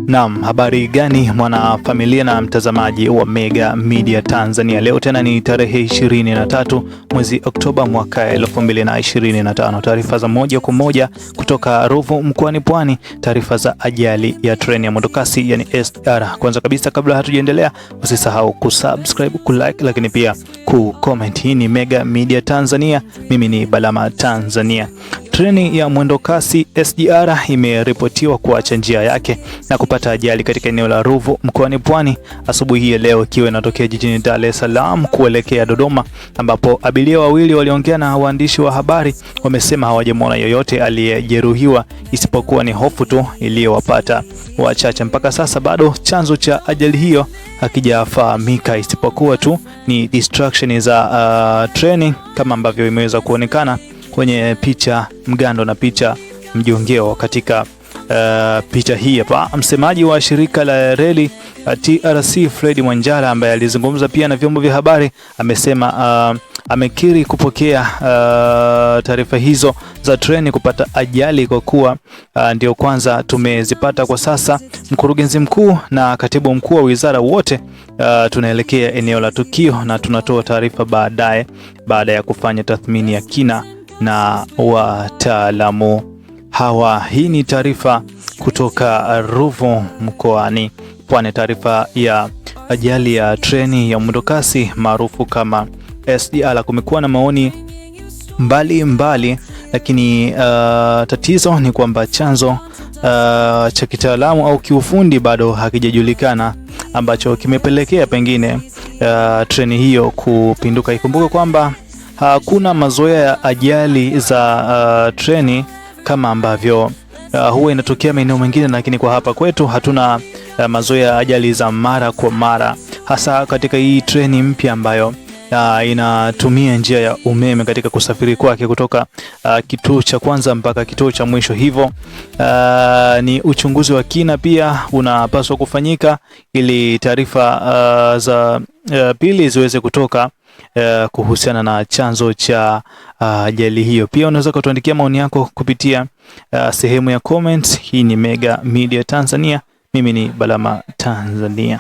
Naam, habari gani mwana familia na mtazamaji wa Mega Media Tanzania. Leo tena ni tarehe 23 mwezi Oktoba mwaka 2025. Taarifa za moja kwa moja kutoka Ruvu mkoani Pwani, taarifa za ajali ya treni ya mwendokasi yani SGR. Kwanza kabisa kabla hatujaendelea, usisahau kusubscribe, kulike lakini pia kucomment. Hii ni Mega Media Tanzania. Mimi ni Balama Tanzania. Treni ya mwendokasi SGR imeripotiwa kuacha njia yake na kupata ajali katika eneo la Ruvu mkoani Pwani asubuhi hii leo, ikiwa inatokea jijini Dar es Salaam kuelekea Dodoma, ambapo abiria wawili waliongea na waandishi wa habari wamesema hawajamwona yoyote aliyejeruhiwa isipokuwa ni hofu tu iliyowapata wachache. Mpaka sasa bado chanzo cha ajali hiyo hakijafahamika, isipokuwa tu ni distraction za treni kama ambavyo imeweza kuonekana kwenye picha mgando na picha mjongeo katika picha hii hapa. Msemaji wa shirika la reli TRC Fred Mwanjala, ambaye alizungumza pia na vyombo vya habari, amesema amekiri kupokea taarifa hizo za treni kupata ajali kwa kuwa ndio kwanza tumezipata kwa sasa. Mkurugenzi mkuu na katibu mkuu wa wizara wote tunaelekea eneo la tukio na tunatoa taarifa baadaye baada ya kufanya tathmini ya kina na wataalamu hawa. Hii ni taarifa kutoka Ruvu mkoani Pwani, taarifa ya ajali ya treni ya mwendokasi maarufu kama SGR. Kumekuwa na maoni mbali, lakini tatizo ni kwamba chanzo cha kitaalamu au kiufundi bado hakijajulikana ambacho kimepelekea pengine treni hiyo kupinduka. Ikumbuke kwamba hakuna mazoea ya ajali za treni kama ambavyo huwa inatokea maeneo mengine, lakini kwa hapa kwetu hatuna mazoea ya ajali za mara kwa mara, hasa katika hii treni mpya ambayo inatumia njia ya umeme katika kusafiri kwake kutoka kituo cha kwanza mpaka kituo cha mwisho. Hivyo ni uchunguzi wa kina pia unapaswa kufanyika ili taarifa za pili ziweze kutoka kuhusiana na chanzo cha ajali hiyo. Pia unaweza kutuandikia maoni yako kupitia sehemu ya comments. Hii ni Mega Media Tanzania. Mimi ni Balama Tanzania.